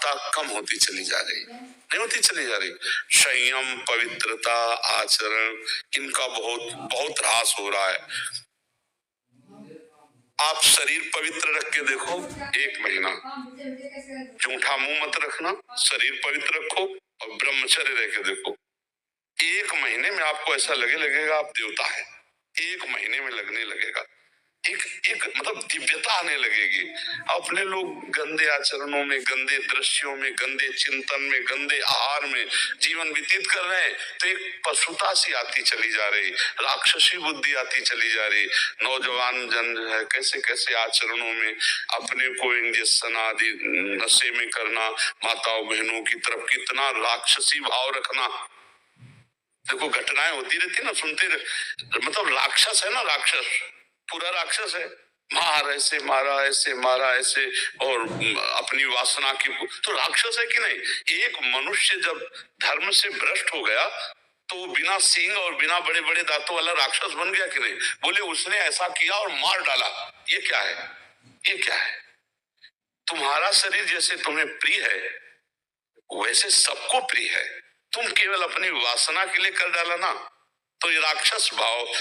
पवित्रता कम होती चली जा रही, नहीं होती चली जा रही। संयम, पवित्रता, आचरण, इनका बहुत बहुत ह्रास हो रहा है। आप शरीर पवित्र रख के देखो, 1 महीना झूठा मुंह मत रखना, शरीर पवित्र रखो और ब्रह्मचर्य रह के देखो, 1 महीने में आपको ऐसा लगेगा आप देवता है। 1 महीने में लगने लगेगा, एक मतलब दिव्यता आने लगेगी। अपने लोग गंदे आचरणों में, गंदे दृश्यों में, गंदे चिंतन में, गंदे आहार में जीवन व्यतीत कर रहे हैं, तो एक पशुता सी आती चली जा रही, राक्षसी बुद्धि आती चली जा रही। नौजवान जन जो है कैसे कैसे आचरणों में अपने को इंजेक्शन आदि नशे में करना, माताओं बहनों की तरफ कितना राक्षसी भाव रखना। देखो घटनाएं होती रहती ना, सुनते मतलब राक्षस है ना, राक्षस पूरा राक्षस है। मार ऐसे मारा, ऐसे मारा, ऐसे, और अपनी वासना की, तो राक्षस है कि नहीं। एक मनुष्य जब धर्म से भ्रष्ट हो गया तो वो बिना सींग और बिना बड़े बड़े दांतों वाला राक्षस बन गया कि नहीं। बोले उसने ऐसा किया और मार डाला, ये क्या है, ये क्या है। तुम्हारा शरीर जैसे तुम्हें प्रिय है वैसे सबको प्रिय है, तुम केवल अपनी वासना के लिए कर डाला ना, तो ये राक्षस भाव।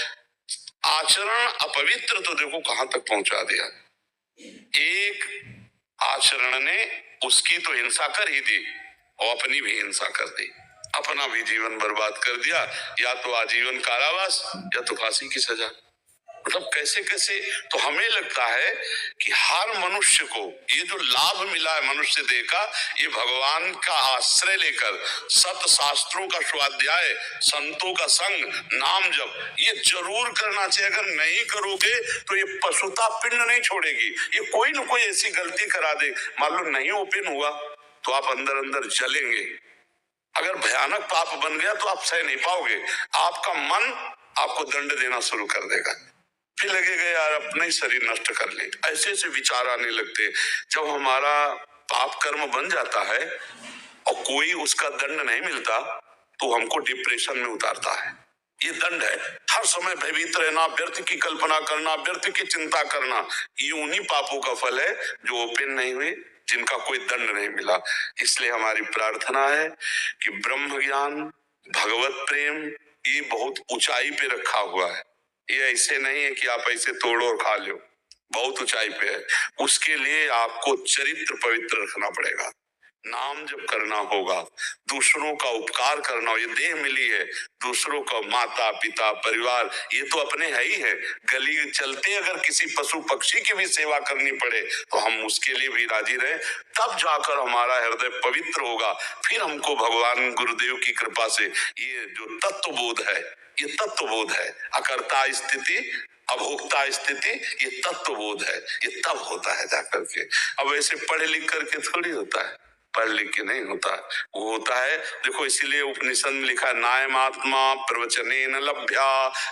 आचरण अपवित्र तो देखो कहां तक पहुंचा दिया। एक आचरण ने उसकी तो हिंसा कर ही दी और अपनी भी हिंसा कर दी, अपना भी जीवन बर्बाद कर दिया, या तो आजीवन कारावास या तो फांसी की सजा। मतलब कैसे कैसे। तो हमें लगता है कि हर मनुष्य को ये जो लाभ मिला है मनुष्य देह का, ये भगवान का आश्रय लेकर सत शास्त्रों का स्वाध्याय, संतों का संग, नाम जप, ये जरूर करना चाहिए। अगर नहीं करोगे तो ये पशुता पिंड नहीं छोड़ेगी, ये कोई न कोई ऐसी गलती करा दे। मान लो नहीं ओपन हुआ तो आप अंदर अंदर जलेंगे। अगर भयानक पाप बन गया तो आप सह नहीं पाओगे, आपका मन आपको दंड देना शुरू कर देगा, फिर लगेगा यार अपना ही शरीर नष्ट कर ले। ऐसे ऐसे विचार आने लगते। जब हमारा पाप कर्म बन जाता है और कोई उसका दंड नहीं मिलता तो हमको डिप्रेशन में उतारता है। ये दंड है, हर समय भयभीत रहना, व्यर्थ की कल्पना करना, व्यर्थ की चिंता करना, ये उन्हीं पापों का फल है जो ओपन नहीं हुए, जिनका कोई दंड नहीं मिला। इसलिए हमारी प्रार्थना है कि ब्रह्म ज्ञान, भगवत प्रेम, ये बहुत ऊंचाई पे रखा हुआ है। ये ऐसे नहीं है कि आप ऐसे तोड़ो और खा लो, बहुत ऊंचाई पे है। उसके लिए आपको चरित्र पवित्र रखना पड़ेगा, नाम जब करना होगा, दूसरों का उपकार करना हो। ये देह मिली है, दूसरों का माता पिता परिवार ये तो अपने है ही है। गली चलते अगर किसी पशु पक्षी की भी सेवा करनी पड़े तो हम उसके लिए भी राजी रहे, तब जाकर हमारा हृदय पवित्र होगा। फिर हमको भगवान गुरुदेव की कृपा से ये जो तत्व बोध है, ये तत्व बोध है, अकर्ता स्थिति अभोक्ता स्थिति, ये तत्व बोध है, ये तब होता है जाकर के। अब ऐसे पढ़े लिख करके थोड़ी होता है, पढ़ लिख के नहीं होता, वो होता है। देखो इसीलिए उपनिषद में लिखा है, नायमात्मा प्रवचनेन लभ्या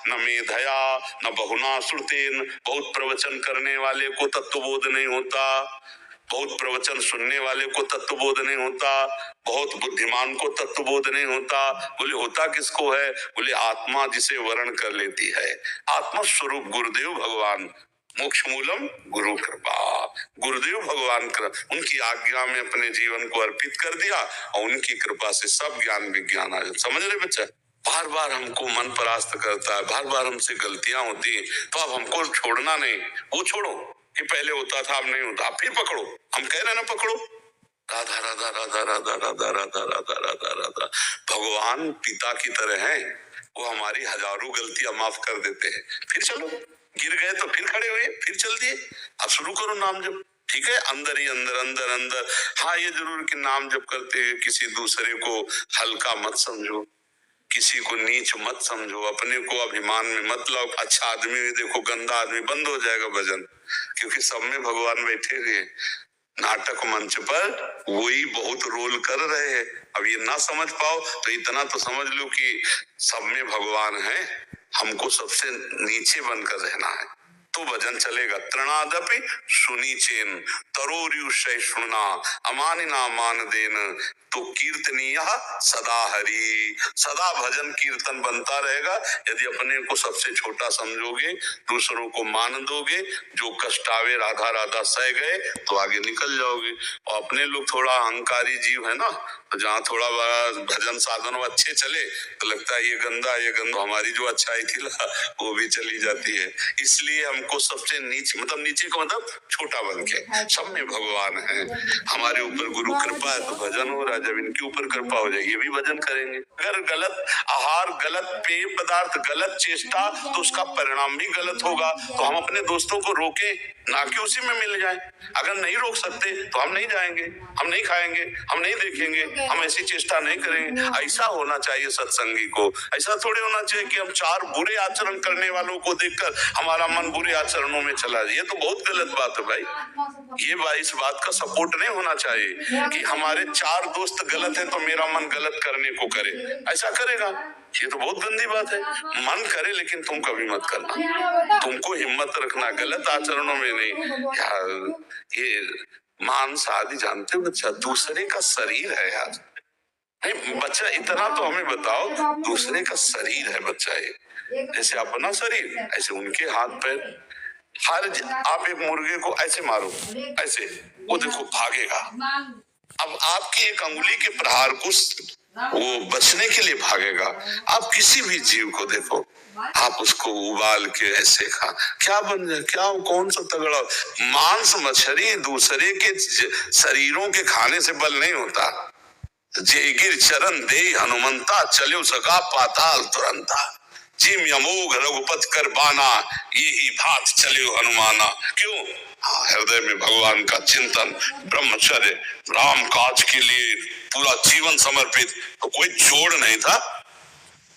न मेधया न बहुना श्रुतेन। बहुत प्रवचन करने वाले को तत्वबोध नहीं होता, बहुत प्रवचन सुनने वाले को तत्वबोध नहीं होता, बहुत बुद्धिमान को तत्वबोध नहीं होता। बोले होता किसको है? बोले आत्मा जिसे वर्ण कर लेती है, आत्मा स्वरूप गुरुदेव भगवान, मोक्ष मूलम गुरु कृपा। गुरुदेव भगवान उनकी आज्ञा में अपने जीवन को अर्पित कर दिया और उनकी कृपा से सब ज्ञान विज्ञान आ जाता। समझ रहे बच्चा? बार बार हमको मन परास्त करता है, बार बार हमसे गलतियां होती है, तो अब हमको छोड़ना नहीं। वो छोड़ो कि पहले होता था अब नहीं होता, आप फिर पकड़ो। हम कह रहे ना पकड़ो, राधा राधा राधा राधा राधा राधा राधा राधा राधा। भगवान पिता की तरह हैं, वो हमारी हजारों गलतियां माफ कर देते हैं। फिर चलो, गिर गए तो फिर खड़े हुए, फिर चल दिए, अब शुरू करो नाम जप। ठीक है, अंदर ही अंदर अंदर अंदर। हाँ ये जरूर कि नाम जप करते हुए किसी दूसरे को हल्का मत समझो, किसी को नीच मत समझो, अपने को अभिमान में मत लाओ। अच्छा आदमी में देखो गंदा आदमी, बंद हो जाएगा भजन, क्योंकि सब में भगवान बैठे हुए। नाटक मंच पर वही बहुत रोल कर रहे हैं। अब ये ना समझ पाओ तो इतना तो समझ लो कि सब में भगवान है, हमको सबसे नीचे बनकर रहना है, तो भजन चलेगा। तृणादपि सुनी चेन तरोरियु सहिष्णुना अमानिना मान देन तो कीर्तनीय सदा हरि। सदा भजन कीर्तन बनता रहेगा यदि अपने को सबसे छोटा समझोगे, दूसरों को मान दोगे, जो कष्ट आवे राधा राधा सह गए तो आगे निकल जाओगे। और अपने लोग थोड़ा अहंकारी जीव है ना, तो जहाँ थोड़ा बड़ा भजन साधन अच्छे चले तो लगता है ये गंदा ये गंदा, हमारी जो अच्छाई थी वो भी चली जाती है। इसलिए हमको सबसे नीचे मतलब नीचे का मतलब छोटा बन के, सब में भगवान है, हमारे ऊपर गुरु कृपा है तो भजन हो रहा है। जब इनके ऊपर कृपा हो जाएगी ये भी भजन करेंगे। अगर गलत आहार, गलत पेय पदार्थ, गलत चेष्टा तो उसका परिणाम भी गलत होगा। तो हम अपने दोस्तों को रोके ना कि उसी में मिल जाए। अगर नहीं रोक सकते तो हम नहीं जाएंगे, हम नहीं खाएंगे, हम नहीं देखेंगे, हम ऐसी चेष्टा नहीं करेंगे। ऐसा होना चाहिए सत्संगी को। ऐसा थोड़ी होना चाहिए कि हम चार बुरे आचरण करने वालों को देखकर हमारा मन बुरे आचरणों में चला जाए। ये तो बहुत गलत बात है भाई। ये इस बात का सपोर्ट नहीं होना चाहिए कि हमारे चार दोस्त गलत हैं तो मेरा मन गलत करने को करे। ऐसा करेगा ये तो बहुत गंदी बात है। मन करे लेकिन तुम कभी मत करना। तुमको हिम्मत रखना गलत आचरणों में नहीं। यार ये मांस आदि जानते हो बच्चा, दूसरे का शरीर है यार। नहीं बच्चा इतना तो हमें बताओ, दूसरे का शरीर है बच्चा। ये जैसे अपना शरीर ऐसे उनके हाथ पैर। हर आप एक मुर्गे को ऐसे मारो, ऐसे वो देखो भागेगा। अब आपकी एक अंगुली के प्रहार को वो बचने के लिए भागेगा। आप किसी भी जीव को देखो, आप उसको उबाल के ऐसे खा, क्या बन जाए, क्या कौन सा तगड़ा मांस मछली दूसरे के शरीरों के खाने से बल नहीं होता। जेगिर चरण दे हनुमंता चलो सका पाताल तुरंता। जिम यमोग रघुपत कर बाना ये ही भात चले हनुमाना। क्यों? हृदय में भगवान का चिंतन, ब्रह्मचर्य, राम काज के लिए पूरा जीवन समर्पित। तो कोई जोड़ नहीं था,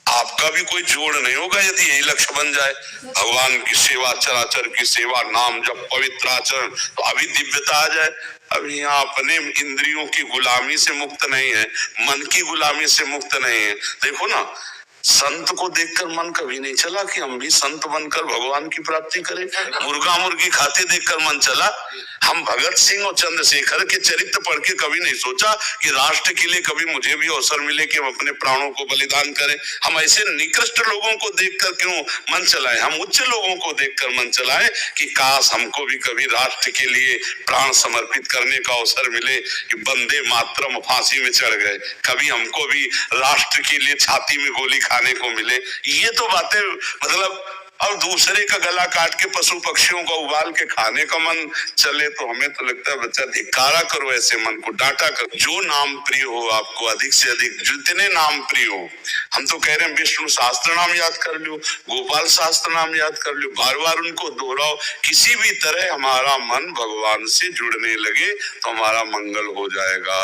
आपका भी कोई जोड़ नहीं होगा यदि यही लक्ष्य बन जाए। भगवान की सेवा, चराचर की सेवा, नाम जब पवित्र आचरण, तो अभी दिव्यता आ जाए। अब यहाँ अपने इंद्रियों की गुलामी से मुक्त नहीं है, मन की गुलामी से मुक्त नहीं है। देखो ना, संत को देखकर मन कभी नहीं चला कि हम भी संत बनकर भगवान की प्राप्ति करें। मुर्गा मुर्गी खाते देखकर मन चला। हम भगत सिंह और चंद्रशेखर के चरित्र पढ़ के कभी नहीं सोचा कि राष्ट्र के लिए कभी मुझे भी अवसर मिले कि हम अपने प्राणों को बलिदान करें। हम ऐसे निकृष्ट लोगों को देखकर क्यों मन चलाएं, हम उच्च लोगों को देखकर मन चलाएं कि काश हमको भी कभी राष्ट्र के लिए प्राण समर्पित करने का अवसर मिले कि वंदे मातरम फांसी में चढ़ गए, कभी हमको भी राष्ट्र के लिए छाती में गोली खाने को मिले। ये तो बातें मतलब और दूसरे का गला काट के पशु पक्षियों का उबाल के खाने का मन चले तो हमें तो लगता है बच्चा धिक्कारा करो ऐसे मन को, डांटा करो। जो नाम प्रिय हो आपको, अधिक से अधिक जितने नाम प्रिय हो। हम तो कह रहे हैं विष्णु शास्त्र नाम याद कर लो, गोपाल शास्त्र नाम याद कर लो, बार बार उनको दोहराओ। किसी भी तरह हमारा मन भगवान से जुड़ने लगे तो हमारा मंगल हो जाएगा।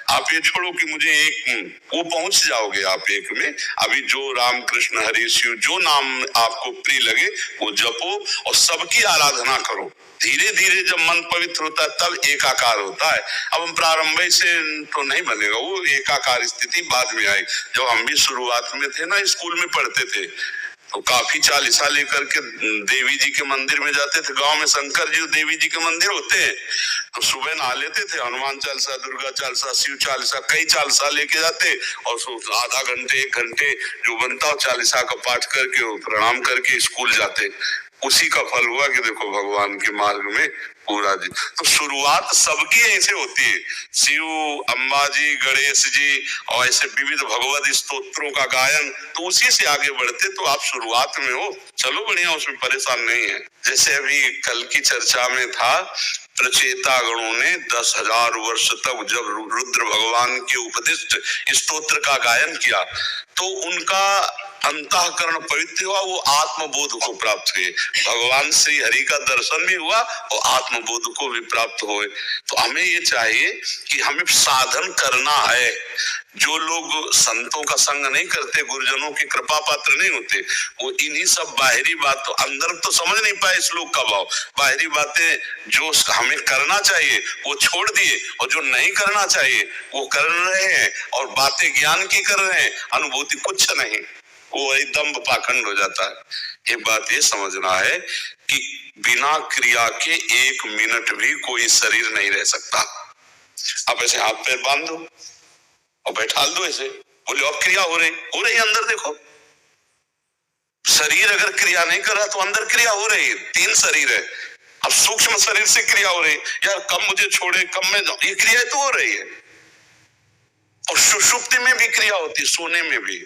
आप ये छोड़ो कि मुझे एक वो पहुंच जाओगे आप एक में। अभी जो राम कृष्ण हरि शिव जो नाम आपको प्रिय लगे वो जपो और सबकी आराधना करो। धीरे धीरे जब मन पवित्र होता है तब एकाकार होता है। अब हम प्रारंभ से तो नहीं बनेगा, वो एकाकार स्थिति बाद में आई। जब हम भी शुरुआत में थे ना, स्कूल में पढ़ते थे तो काफी चालीसा लेकर के देवी जी के मंदिर में जाते थे। गांव में शंकर जी और देवी जी के मंदिर होते हैं तो सुबह नहा लेते थे, हनुमान चालीसा, दुर्गा चालीसा, शिव चालीसा, कई चालीसा लेके जाते और आधा घंटे एक घंटे जो बनता हो चालीसा का पाठ करके प्रणाम करके स्कूल जाते। उसी का फल हुआ कि देखो भगवान के मार्ग में पूरा दिन। तो शुरुआत सबकी ऐसे होती है, शिव, अंबाजी, गणेश जी और ऐसे विविध भगवत स्तोत्रों का गायन, तो उसी से आगे बढ़ते। तो आप शुरुआत में हो, चलो बढ़िया, उसमें परेशान नहीं है। जैसे अभी कल की चर्चा में था, प्रचेता गणों ने 10,000 वर्ष तक जब रुद्र भगवान के उपदिष्ट स्तोत्र का गायन किया तो उनका अंतःकरण पवित्र हुआ, वो आत्मबोध को प्राप्त हुए। भगवान श्री हरि का दर्शन भी हुआ और आत्मबोध को भी प्राप्त हुए। तो हमें ये चाहिए कि हमें साधन करना है। जो लोग संतों का संग नहीं करते, गुरुजनों की कृपा पात्र नहीं होते, वो इन्हीं सब बाहरी बात तो अंदर तो समझ नहीं पाए श्लोक का भाव। बाहरी बातें जो हमें करना चाहिए वो छोड़ दिए और जो नहीं करना चाहिए वो कर रहे हैं और बातें ज्ञान की कर रहे हैं, अनुभूति कुछ नहीं। वो वही दम्भ पाखंड हो जाता है। ये बात ये समझना है कि बिना क्रिया के 1 मिनट भी कोई शरीर नहीं रह सकता। आप ऐसे हाथ पैर बांध दो और बैठाल दो ऐसे, बोले अब क्रिया हो रही अंदर देखो। शरीर अगर क्रिया नहीं कर रहा तो अंदर क्रिया हो रही है। 3 शरीर है, अब सूक्ष्म शरीर से क्रिया हो रही है, यार कब मुझे छोड़े, कब मैं जाऊं, ये क्रिया तो हो रही है। और सुषुप्ति में भी क्रिया होती, सोने में भी।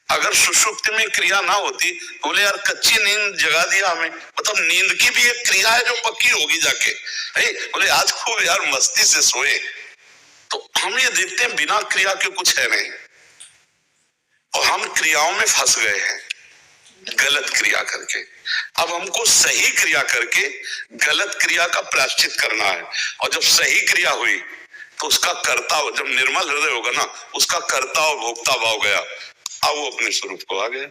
अगर सुषुप्ति में क्रिया ना होती, बोले यार कच्ची नींद जगा दिया हमें, मतलब नींद की भी एक क्रिया है जो पक्की होगी जाके। बोले आज खूब यार मस्ती से सोए। तो हम ये देखते हैं बिना क्रिया के कुछ है नहीं, और हम क्रियाओं में फंस गए हैं गलत क्रिया करके। अब हमको सही क्रिया करके गलत क्रिया का प्रायश्चित करना है। और जब सही क्रिया हुई तो उसका कर्ता, जब निर्मल हृदय होगा ना, उसका कर्ता और भोक्ता भाव गया, अब वो अपने स्वरूप को आ गया।